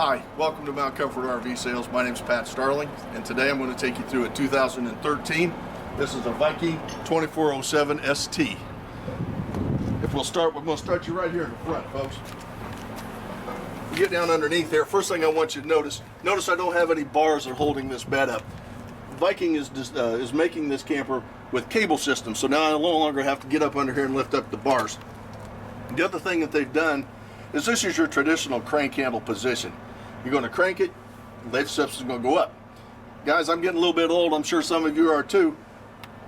Hi, welcome to Mount Comfort RV Sales. My name is Pat Starling, and today I'm going to take you through a 2013. This is a Viking 2407 ST. If we'll start, we're going to start you right here in the front, folks. You get down underneath there. First thing I want you to notice I don't have any bars that are holding this bed up. Viking is making this camper with cable system, so now I no longer have to get up under here and lift up the bars. The other thing that they've done is this is your traditional crank handle position. You're going to crank it, lift steps is going to go up. Guys, I'm getting a little bit old, I'm sure some of you are too.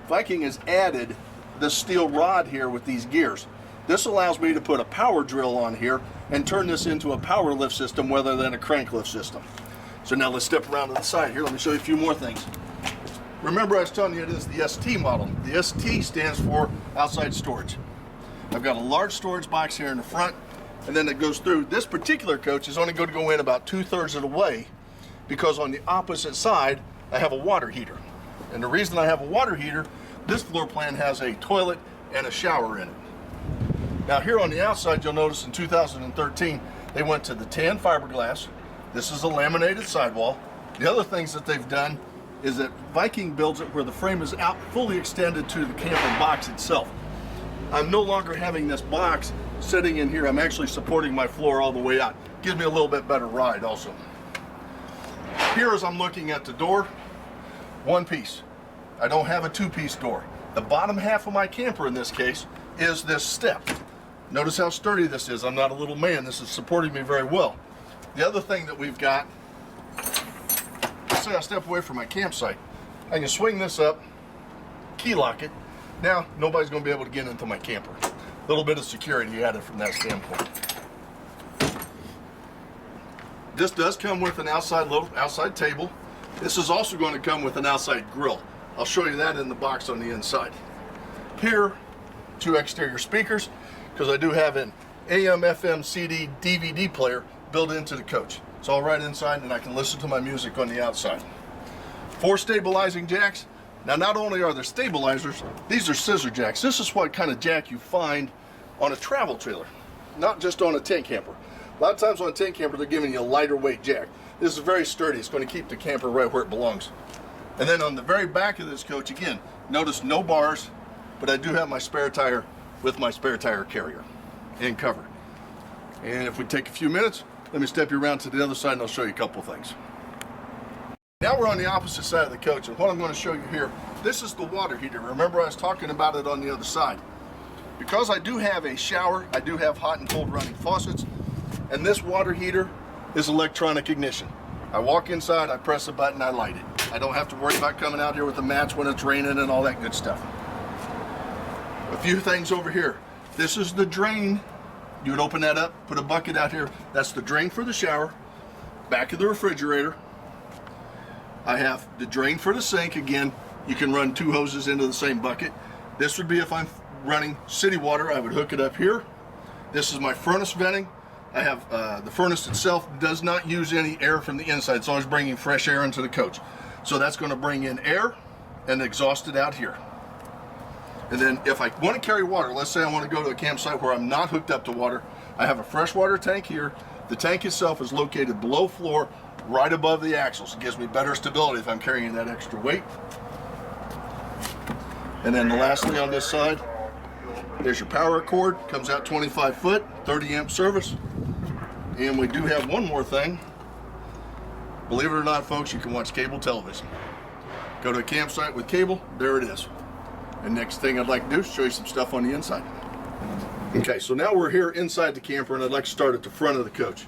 Viking has added this steel rod here with these gears. This allows me to put a power drill on here and turn this into a power lift system rather than a crank lift system. So now let's step around to the side here. Let me show you a few more things. Remember I was telling you this is the ST model. The ST stands for outside storage. I've got a large storage box here in the front, and then it goes through. This particular coach is only going to go in about 2/3 of the way because on the opposite side I have a water heater. And the reason I have a water heater, this floor plan has a toilet and a shower in it. Now here on the outside, you'll notice in 2013 they went to the tan fiberglass. This is a laminated sidewall. The other things that they've done is that Viking builds it where the frame is out fully extended to the camper box itself. I'm no longer having this box sitting in here. I'm actually supporting my floor all the way out. Gives me a little bit better ride also. Here as I'm looking at the door, one piece. I don't have a two-piece door. The bottom half of my camper in this case is this step. Notice how sturdy this is. I'm not a little man. This is supporting me very well. The other thing that we've got, let's say I step away from my campsite. I can swing this up, key lock it. Now nobody's going to be able to get into my camper. A little bit of security added from that standpoint. This does come with an outside table. This is also going to come with an outside grill. I'll show you that in the box on the inside. Here, two exterior speakers, because I do have an AM, FM, CD, DVD player built into the coach. It's all right inside, and I can listen to my music on the outside. 4 stabilizing jacks. Now, not only are there stabilizers, these are scissor jacks. This is what kind of jack you find on a travel trailer, not just on a tent camper. A lot of times on a tent camper, they're giving you a lighter weight jack. This is very sturdy. It's going to keep the camper right where it belongs. And then on the very back of this coach, again, notice no bars, but I do have my spare tire with my spare tire carrier and cover. And if we take a few minutes, let me step you around to the other side and I'll show you a couple things. Now we're on the opposite side of the coach, and what I'm going to show you here, this is the water heater. Remember I was talking about it on the other side. Because I do have a shower, I do have hot and cold running faucets, and this water heater is electronic ignition. I walk inside, I press a button, I light it. I don't have to worry about coming out here with the match when it's raining and all that good stuff. A few things over here. This is the drain. You would open that up, put a bucket out here. That's the drain for the shower. Back of the refrigerator. I have the drain for the sink. Again, you can run 2 hoses into the same bucket. This would be if I'm running city water, I would hook it up here. This is my furnace venting. I have the furnace itself does not use any air from the inside. It's always bringing fresh air into the coach. So that's going to bring in air and exhaust it out here. And then if I want to carry water, let's say I want to go to a campsite where I'm not hooked up to water, I have a freshwater tank here. The tank itself is located below floor, right above the axles. It gives me better stability if I'm carrying that extra weight. And then lastly on this side, there's your power cord. Comes out 25 foot, 30 amp service. And we do have one more thing. Believe it or not, folks, you can watch cable television. Go to a campsite with cable, there it is. And next thing I'd like to do is show you some stuff on the inside. Okay, so now we're here inside the camper, and I'd like to start at the front of the coach.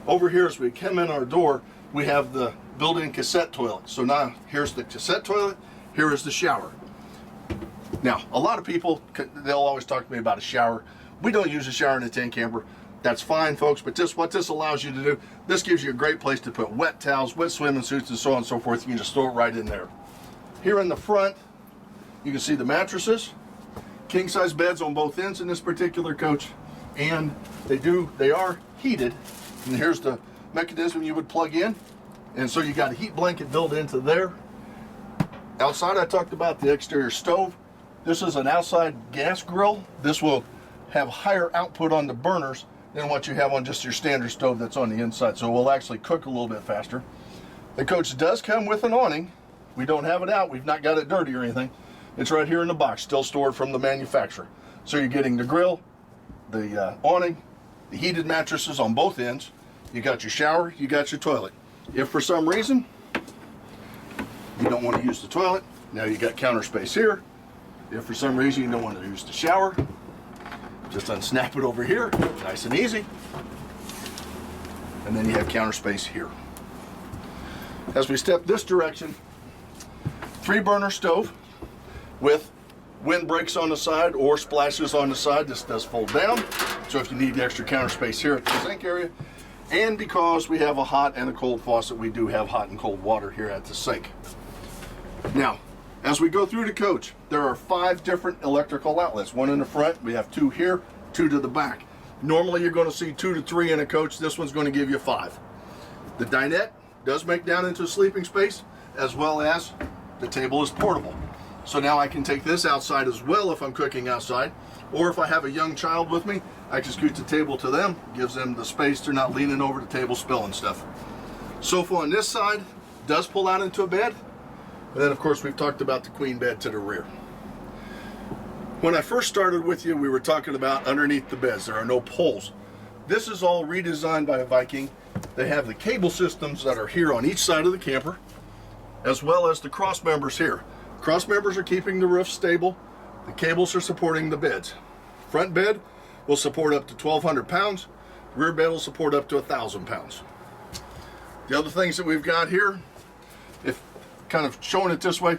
Over here, as we come in our door, we have the built-in cassette toilet. So now here's the cassette toilet, here is the shower. Now, a lot of people, they'll always talk to me about a shower. We don't use a shower in a tent camper. That's fine, folks, but what this allows you to do, this gives you a great place to put wet towels, wet swimming suits, and so on and so forth. You can just throw it right in there. Here in the front, you can see the mattresses, king-size beds on both ends in this particular coach, and they are heated. And here's the mechanism you would plug in, and so you got a heat blanket built into there. Outside, I talked about the exterior stove. This is an outside gas grill. This will have higher output on the burners than what you have on just your standard stove that's on the inside. So it will actually cook a little bit faster. The coach does come with an awning. We don't have it out. We've not got it dirty or anything. It's right here in the box, still stored from the manufacturer. So you're getting the grill, the awning, the heated mattresses on both ends. You got your shower, you got your toilet. If for some reason you don't want to use the toilet, now you got counter space here. If for some reason you don't want to use the shower, just unsnap it over here, nice and easy. And then you have counter space here. As we step this direction, 3-burner stove with windbreaks on the side or splashes on the side. This does fold down, so if you need the extra counter space here at the sink area. And because we have a hot and a cold faucet, we do have hot and cold water here at the sink. Now, as we go through the coach, there are 5 different electrical outlets. 1 in the front, we have 2 here, 2 to the back. Normally you're going to see 2 to 3 in a coach. This one's going to give you 5. The dinette does make down into a sleeping space, as well as the table is portable. So now I can take this outside as well if I'm cooking outside, or if I have a young child with me, I can scoot the table to them, gives them the space. They're not leaning over the table spilling stuff. Sofa on this side does pull out into a bed. And then of course we've talked about the queen bed to the rear. When I first started with you, we were talking about underneath the beds. There are no poles. This is all redesigned by Viking. They have the cable systems that are here on each side of the camper, as well as the cross members here. Cross members are keeping the roof stable. The cables are supporting the beds. Front bed will support up to 1,200 pounds. Rear bed will support up to 1,000 pounds. The other things that we've got here, if kind of showing it this way,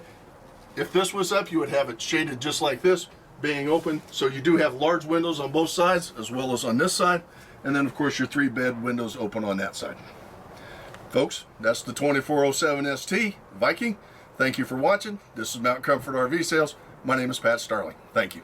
if this was up, you would have it shaded just like this, being open. So you do have large windows on both sides, as well as on this side. And then of course your 3-bed windows open on that side. Folks, that's the 2407 ST Viking. Thank you for watching. This is Mountain Comfort RV Sales. My name is Pat Starling. Thank you.